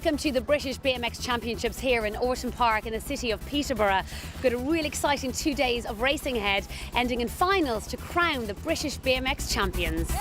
Welcome to the British BMX Championships here in Orton Park in the city of Peterborough. We've got a really exciting 2 days of racing ahead, ending in finals to crown the British BMX champions.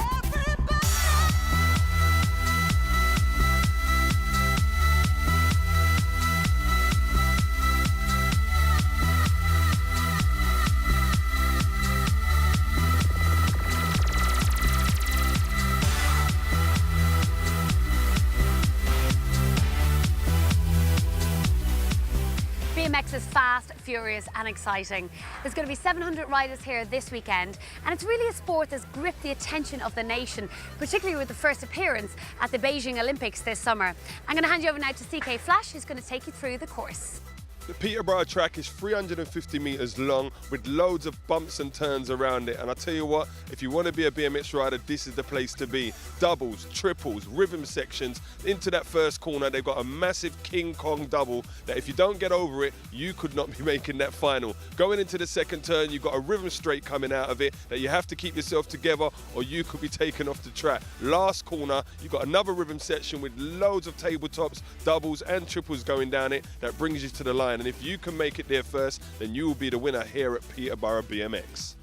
BMX is fast, furious and exciting. There's going to be 700 riders here this weekend, and it's really a sport that's gripped the attention of the nation, particularly with the first appearance at the Beijing Olympics this summer. I'm going to hand you over now to CK Flash, who's going to take you through the course. The Peterborough track is 350 metres long with loads of bumps and turns around it, and I tell you what, if you want to be a BMX rider, this is the place to be. Doubles, triples, rhythm sections. Into that first corner they've got a massive King Kong double that if you don't get over it, you could not be making that final. Going into the second turn, you've got a rhythm straight coming out of it that you have to keep yourself together or you could be taken off the track. Last corner, you've got another rhythm section with loads of tabletops, doubles and triples going down it that brings you to the line. And if you can make it there first, then you will be the winner here at Peterborough BMX.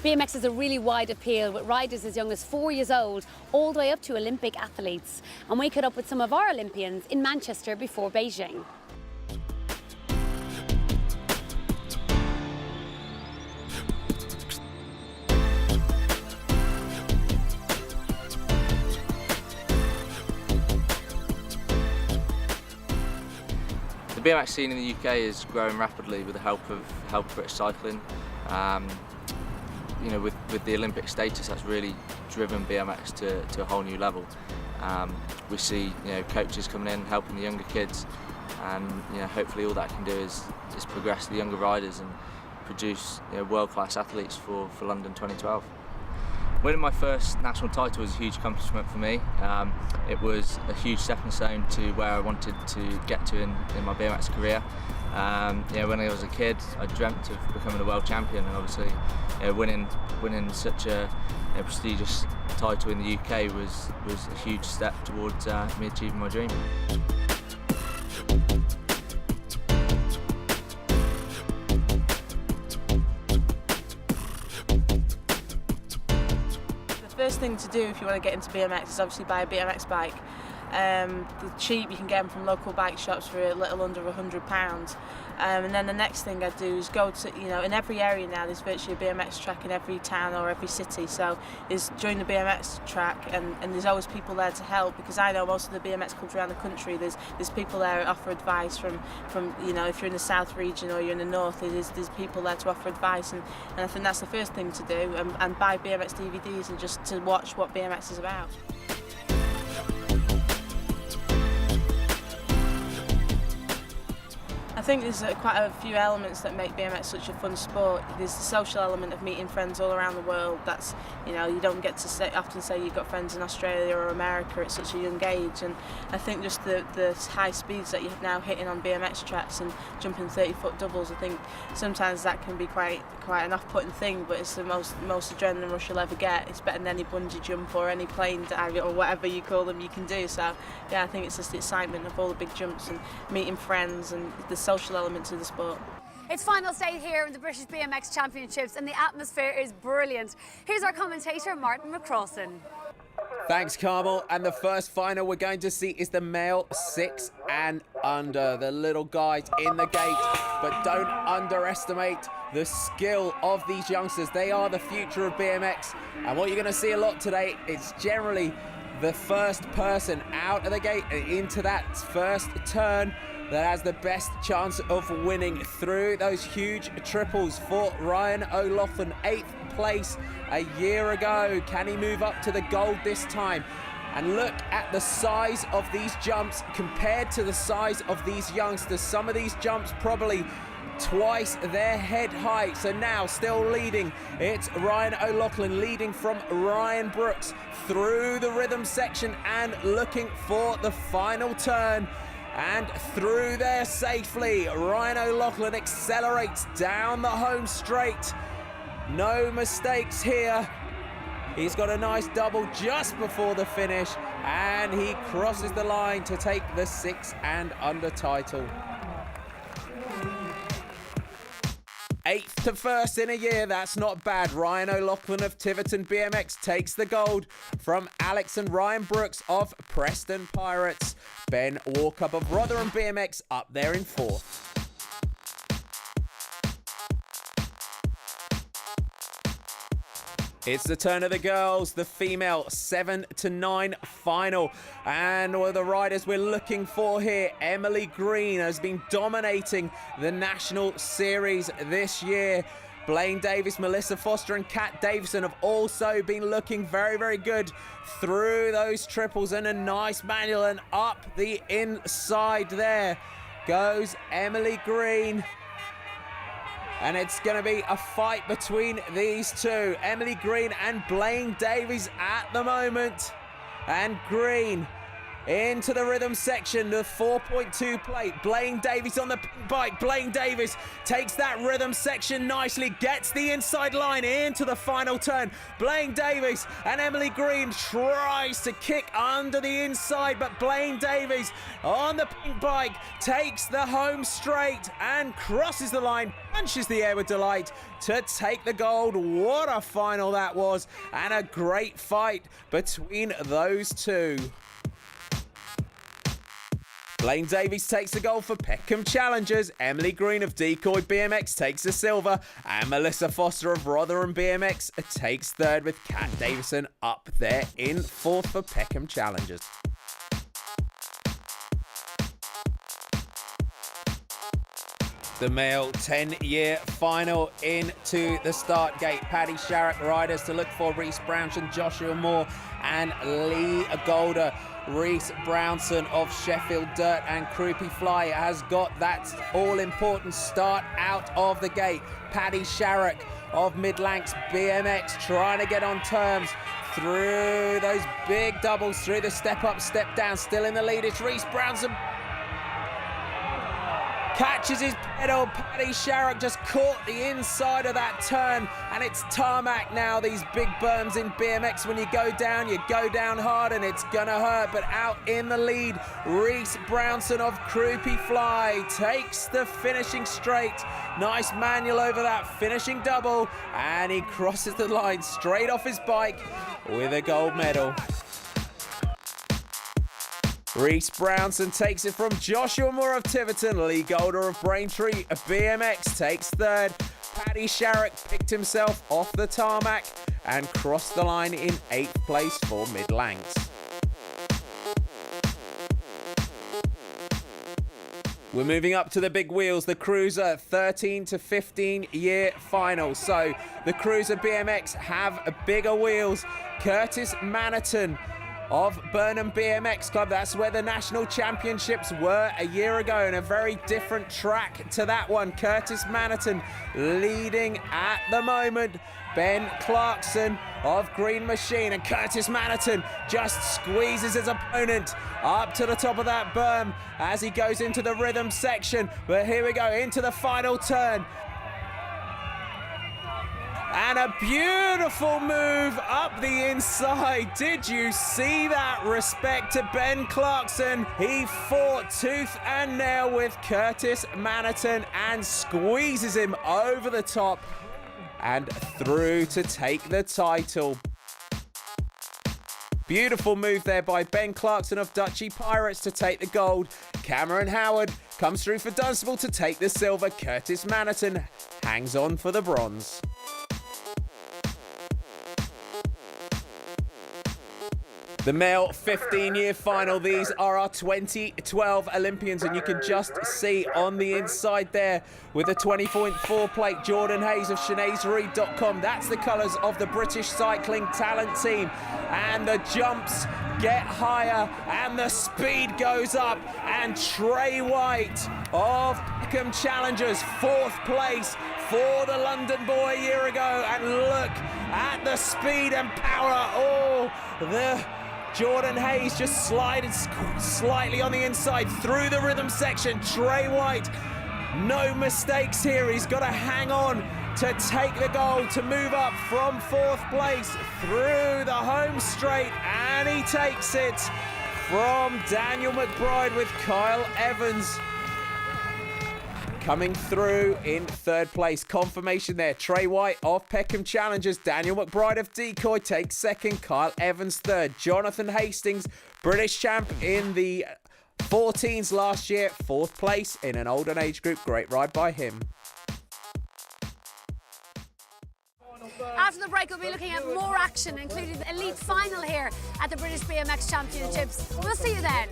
BMX has a really wide appeal with riders as young as 4 years old all the way up to Olympic athletes. And we caught up with some of our Olympians in Manchester before Beijing. The BMX scene in the UK is growing rapidly with the help of British cycling. You know, with the Olympic status, that's really driven BMX to a whole new level. We see coaches coming in helping the younger kids, and hopefully all that can do is progress the younger riders and produce world-class athletes for London 2012. Winning my first national title was a huge accomplishment for me. It was a huge stepping stone to where I wanted to get to in my BMX career. When I was a kid, I dreamt of becoming a world champion, and obviously winning such a prestigious title in the UK was a huge step towards me achieving my dream. The first thing to do if you want to get into BMX is obviously buy a BMX bike. They're cheap, you can get them from local bike shops for a little under £100. And then the next thing I do is go to, in every area now there's virtually a BMX track in every town or every city, so join the BMX track, and there's always people there to help, because I know most of the BMX clubs around the country, there's people there that offer advice from if you're in the south region or you're in the north, there's people there to offer advice, and I think that's the first thing to do, and buy BMX DVDs and just to watch what BMX is about. I think there's quite a few elements that make BMX such a fun sport. There's the social element of meeting friends all around the world. That's, you don't get to often say you've got friends in Australia or America at such a young age. And I think just the high speeds that you're now hitting on BMX tracks and jumping 30-foot doubles, I think sometimes that can be quite an off-putting thing, but it's the most adrenaline rush you'll ever get. It's better than any bungee jump or any plane dive or whatever you call them you can do. So yeah, I think it's just the excitement of all the big jumps and meeting friends and the social elements of the sport. It's final day here in the British BMX Championships and the atmosphere is brilliant. Here's our commentator, Martin McCrossan. Thanks, Carmel. And the first final we're going to see is the male 6 and under. The little guys in the gate, but don't underestimate the skill of these youngsters. They are the future of BMX. And what you're going to see a lot today, it's generally the first person out of the gate and into that first turn that has the best chance of winning through those huge triples. For Ryan O'Loughlin, 8th place a year ago. Can he move up to the gold this time? And look at the size of these jumps compared to the size of these youngsters. Some of these jumps probably twice their head height. So now still leading, it's Ryan O'Loughlin leading from Ryan Brooks through the rhythm section and looking for the final turn. And through there safely, Ryan O'Loughlin accelerates down the home straight. No mistakes here. He's got a nice double just before the finish, and he crosses the line to take the 6 and under title. 8th to 1st in a year, that's not bad. Ryan O'Loughlin of Tiverton BMX takes the gold from Alex and Ryan Brooks of Preston Pirates. Ben Walkup of Rotherham BMX up there in 4th. It's the turn of the girls, the female 7 to 9 final. And one of the riders we're looking for here, Emily Green, has been dominating the National Series this year. Blaine Davis, Melissa Foster and Kat Davison have also been looking very, very good through those triples, and a nice manual, and up the inside there goes Emily Green. And it's going to be a fight between these two, Emily Green and Blaine Davies at the moment. And Green into the rhythm section, the 4.2 plate. Blaine Davies on the pink bike. Blaine Davies takes that rhythm section nicely, gets the inside line into the final turn. Blaine Davies and Emily Green tries to kick under the inside, but Blaine Davies on the pink bike takes the home straight and crosses the line, punches the air with delight to take the gold. What a final that was, and a great fight between those two. Blaine Davies takes the gold for Peckham Challengers. Emily Green of Decoy BMX takes the silver. And Melissa Foster of Rotherham BMX takes third, with Kat Davison up there in 4th for Peckham Challengers. The male 10-year final into the start gate. Paddy Sharrock riders to look for: Reese Brownson, Joshua Moore and Lee Golder. Reese Brownson of Sheffield Dirt and Croupy Fly has got that all-important start out of the gate. Paddy Sharrock of Midlanks BMX trying to get on terms through those big doubles, through the step up, step down, still in the lead. It's Reese Brownson. Catches his pedal. Paddy Sharrock just caught the inside of that turn, and it's tarmac now. These big berms in BMX, when you go down hard and it's gonna hurt. But out in the lead, Reese Brownson of Croupy Fly takes the finishing straight. Nice manual over that finishing double, and he crosses the line straight off his bike with a gold medal. Reese Brownson takes it from Joshua Moore of Tiverton. Lee Golder of Braintree BMX takes third. Paddy Sharrock picked himself off the tarmac and crossed the line in 8th place for Midlanks. We're moving up to the big wheels, the Cruiser 13 to 15 year final. So the Cruiser BMX have bigger wheels. Curtis Maniton of Burnham BMX Club, that's where the national championships were a year ago, and a very different track to that one. Curtis Maniton leading at the moment. Ben Clarkson of Green Machine, and Curtis Maniton just squeezes his opponent up to the top of that berm as he goes into the rhythm section. But here we go into the final turn. And a beautiful move up the inside. Did you see that? Respect to Ben Clarkson. He fought tooth and nail with Curtis Maniton and squeezes him over the top and through to take the title. Beautiful move there by Ben Clarkson of Dutchy Pirates to take the gold. Cameron Howard comes through for Dunstable to take the silver. Curtis Maniton hangs on for the bronze. The male 15-year final. These are our 2012 Olympians, and you can just see on the inside there with the 20.4 plate, Jordan Hayes of ShanaysReed.com. That's the colours of the British Cycling Talent Team. And the jumps get higher and the speed goes up. And Trey White of Peckham Challengers, 4th place for the London boy a year ago. And look at the speed and power. Oh, the Jordan Hayes just slided slightly on the inside through the rhythm section. Trey White, no mistakes here. He's got to hang on to take the goal, to move up from 4th place through the home straight, and he takes it from Daniel McBride with Kyle Evans coming through in 3rd place. Confirmation there. Trey White of Peckham Challengers. Daniel McBride of Decoy takes 2nd. Kyle Evans 3rd. Jonathan Hastings, British champ in the 14s last year, 4th place in an older age group. Great ride by him. After the break, we'll be looking at more action, including the elite final here at the British BMX Championships. We'll see you then.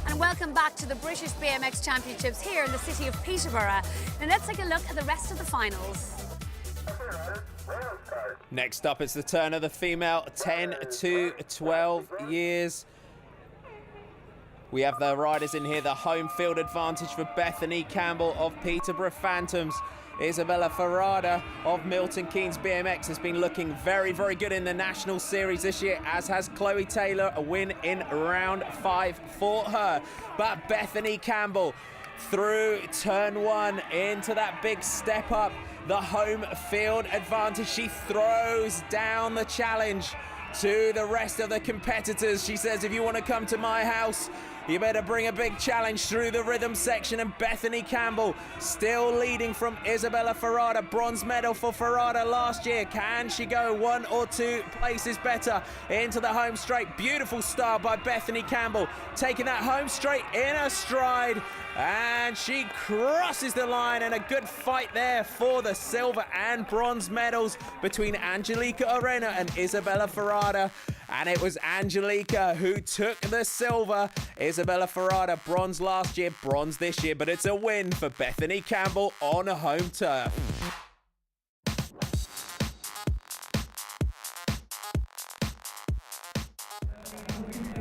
And welcome back to the British BMX Championships here in the city of Peterborough. And let's take a look at the rest of the finals. Next up, it's the turn of the female 10 to 12 years. We have the riders in here. The home field advantage for Bethany Campbell of Peterborough Phantoms. Isabella Ferrada of Milton Keynes BMX has been looking very, very good in the National Series this year, as has Chloe Taylor, a win in round 5 for her. But Bethany Campbell through turn 1 into that big step up, the home field advantage. She throws down the challenge to the rest of the competitors. She says, if you want to come to my house, you better bring a big challenge through the rhythm section. And Bethany Campbell still leading from Isabella Ferrada. Bronze medal for Ferrada last year. Can she go 1 or 2 places better into the home straight? Beautiful start by Bethany Campbell, taking that home straight in a stride. And she crosses the line, and a good fight there for the silver and bronze medals between Angelica Arena and Isabella Ferrada. And it was Angelica who took the silver. Isabella Ferrada, bronze last year, bronze this year, but it's a win for Bethany Campbell on home turf.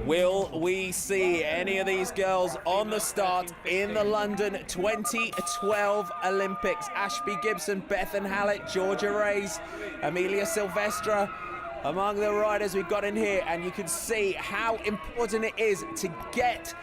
Will we see any of these girls on the start in the London 2012 Olympics? Ashby Gibson, Bethan Hallett, Georgia Reyes, Amelia Silvestre, among the riders we've got in here, and you can see how important it is to get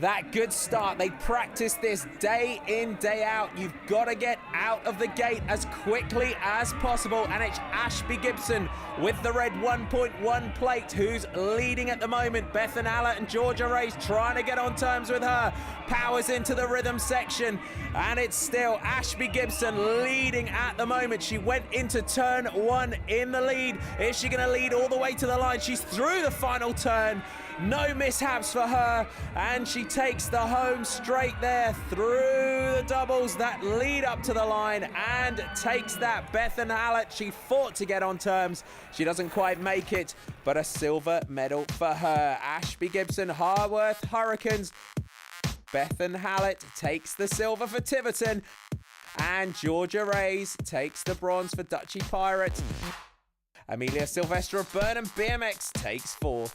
that good start. They practice this day in, day out. You've got to get out of the gate as quickly as possible, and it's Ashby Gibson with the red 1.1 plate who's leading at the moment. Bethan Hallett and Georgia Reyes trying to get on terms with her. Powers into the rhythm section, and it's still Ashby Gibson leading at the moment. She went into turn 1 in the lead. Is she going to lead all the way to the line? She's through the final turn. No mishaps for her, and she takes the home straight there through the doubles that lead up to the line and takes that. Bethan Hallett, she fought to get on terms. She doesn't quite make it, but a silver medal for her. Ashby Gibson, Harworth Hurricanes. Bethan Hallett takes the silver for Tiverton, and Georgia Reyes takes the bronze for Duchy Pirates. Amelia Silvestre of Burnham BMX takes 4th.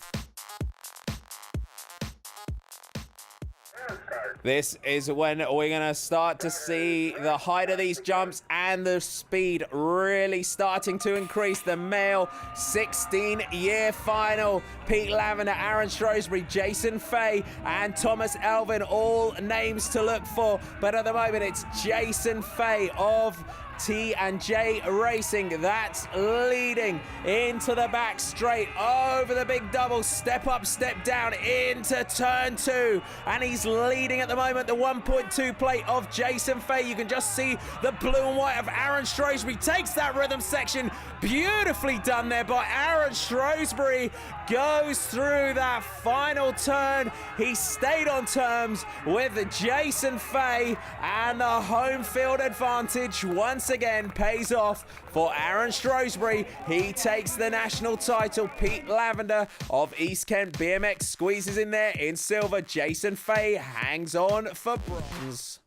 This is when we're going to start to see the height of these jumps and the speed really starting to increase. The male 16-year final. Pete Lavender, Aaron Shrewsbury, Jason Fay and Thomas Elvin, all names to look for. But at the moment, it's Jason Fay of T&J Racing. That's leading into the back straight over the big double. Step up, step down into turn 2. And he's leading at the moment the 1.2 plate of Jason Fay. You can just see the blue and white of Aaron Shrewsbury. Takes that rhythm section. Beautifully done there by Aaron Shrewsbury. Goes through that final turn. He stayed on terms with Jason Fay, and the home field advantage once again pays off for Aaron Shrewsbury. He takes the national title. Pete Lavender of East Kent BMX squeezes in there in silver. Jason Fay hangs on for bronze.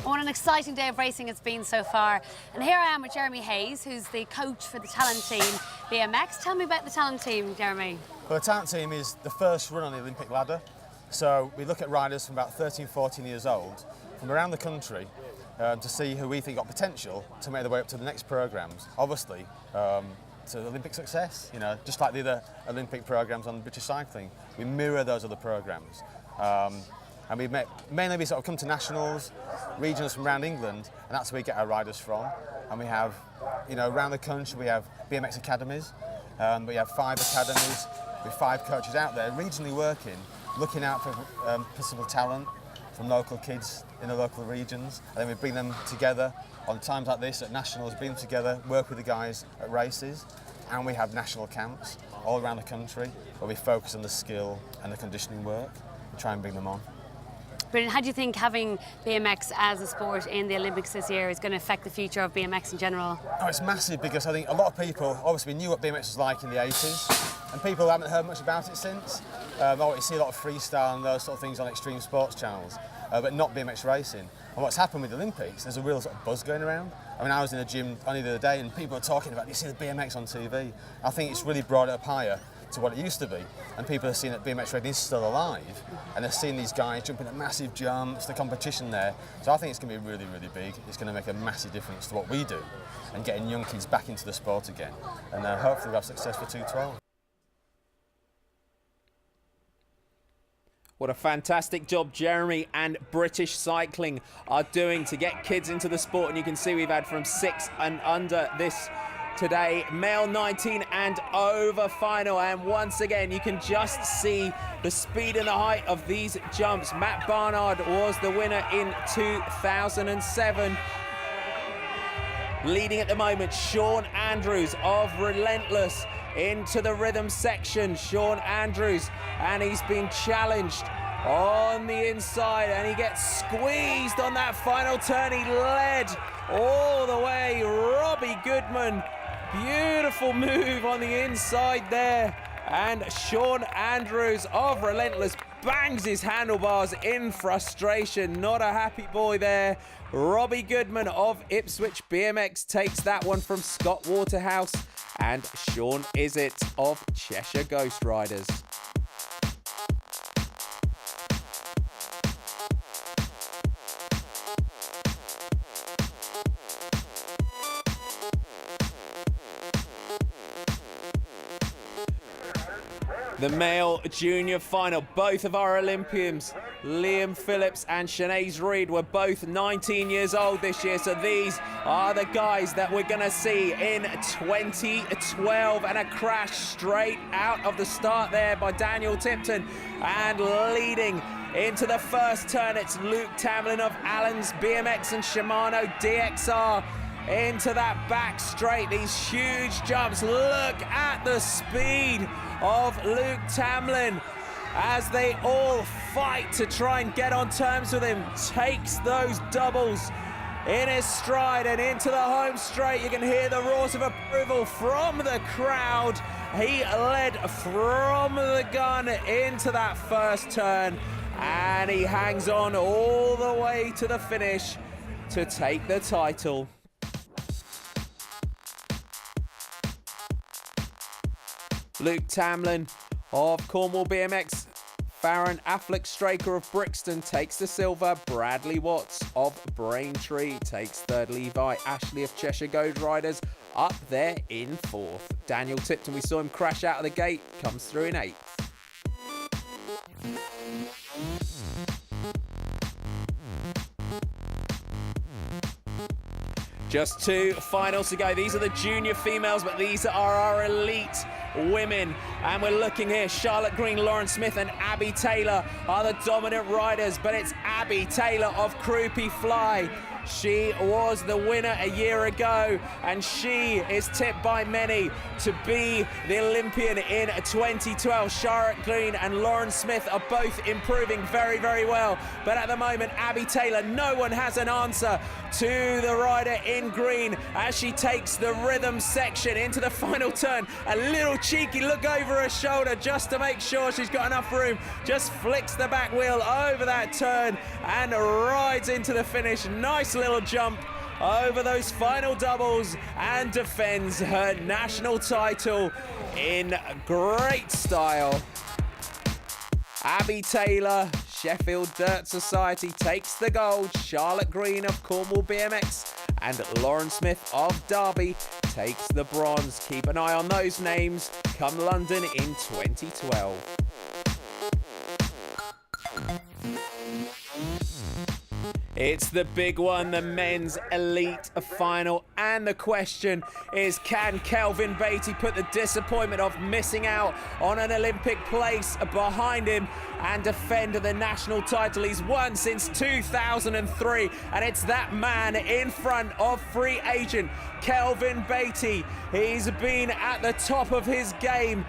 What an exciting day of racing it's been so far. And here I am with Jeremy Hayes, who's the coach for the talent team BMX. Tell me about the talent team, Jeremy. Well, the talent team is the first run on the Olympic ladder. So we look at riders from about 13, 14 years old from around the country to see who we think got potential to make their way up to the next programmes. Obviously, to Olympic success, you know, just like the other Olympic programmes on British cycling. We mirror those other programmes. And we mainly sort of come to nationals, regionals from around England, and that's where we get our riders from. And we have, you know, around the country, we have BMX academies. We have 5 academies with 5 coaches out there, regionally working, looking out for possible talent from local kids in the local regions. And then we bring them together on times like this at nationals, bring them together, work with the guys at races. And we have national camps all around the country where we focus on the skill and the conditioning work and try and bring them on. Brilliant. How do you think having BMX as a sport in the Olympics this year is going to affect the future of BMX in general? Oh, it's massive because I think a lot of people obviously knew what BMX was like in the 80s and people haven't heard much about it since. You see a lot of freestyle and those sort of things on extreme sports channels, but not BMX racing. And what's happened with the Olympics, there's a real sort of buzz going around. I mean, I was in the gym only the other day and people are talking about, you see the BMX on TV. I think it's really brought it up higher to what it used to be, and people are seeing that BMX racing is still alive, and they're seeing these guys jumping at massive jumps, the competition there. So I think it's going to be really, really big. It's going to make a massive difference to what we do, and getting young kids back into the sport again. And hopefully we'll have success for 212. What a fantastic job Jeremy and British Cycling are doing to get kids into the sport, and you can see we've had from 6 and under this today, male 19 and over final, and once again you can just see the speed and the height of these jumps. Matt Barnard was the winner in 2007. Leading at the moment, Sean Andrews of Relentless into the rhythm section. Sean Andrews, and he's been challenged on the inside and he gets squeezed on that final turn. He led all the way. Robbie Goodman, beautiful move on the inside there, and Sean Andrews of Relentless bangs his handlebars in frustration. Not a happy boy there. Robbie Goodman of Ipswich BMX takes that one from Scott Waterhouse, and Sean Izzett of Cheshire Ghost Riders. The male junior final, both of our Olympians, Liam Phillips and Sinead Reid, were both 19 years old this year. So these are the guys that we're going to see in 2012. And a crash straight out of the start there by Daniel Tipton. And leading into the first turn, it's Luke Tamlin of Allen's BMX and Shimano DXR. Into that back straight, these huge jumps. Look at the speed of Luke Tamlin as they all fight to try and get on terms with him. Takes those doubles in his stride and into the home straight. You can hear the roars of approval from the crowd. He led from the gun into that first turn, and he hangs on all the way to the finish to take the title. Luke Tamlin of Cornwall BMX, Farron Affleck Straker of Brixton takes the silver, Bradley Watts of Braintree takes third, Levi Ashley of Cheshire Ghost Riders up there in fourth. Daniel Tipton, we saw him crash out of the gate, comes through in eighth. Just 2 finals to go. These are the junior females, but these are our elite women. And we're looking here, Charlotte Green, Lauren Smith and Abby Taylor are the dominant riders, but it's Abby Taylor of Croupy Fly. She was the winner a year ago, and she is tipped by many to be the Olympian in 2012. Charlotte Green and Lauren Smith are both improving very, very well. But at the moment, Abby Taylor, no one has an answer to the rider in green as she takes the rhythm section into the final turn. A little cheeky look over her shoulder just to make sure she's got enough room. Just flicks the back wheel over that turn and rides into the finish. Nice little jump over those final doubles and defends her national title in great style. Abby Taylor, Sheffield Dirt Society, takes the gold. Charlotte Green of Cornwall BMX and Lauren Smith of Derby takes the bronze. Keep an eye on those names come London in 2012. It's the big one, the men's elite final, and the question is, can Kelvin Beattie put the disappointment of missing out on an Olympic place behind him and defend the national title he's won since 2003? And it's that man in front of free agent Kelvin Beattie. He's been at the top of his game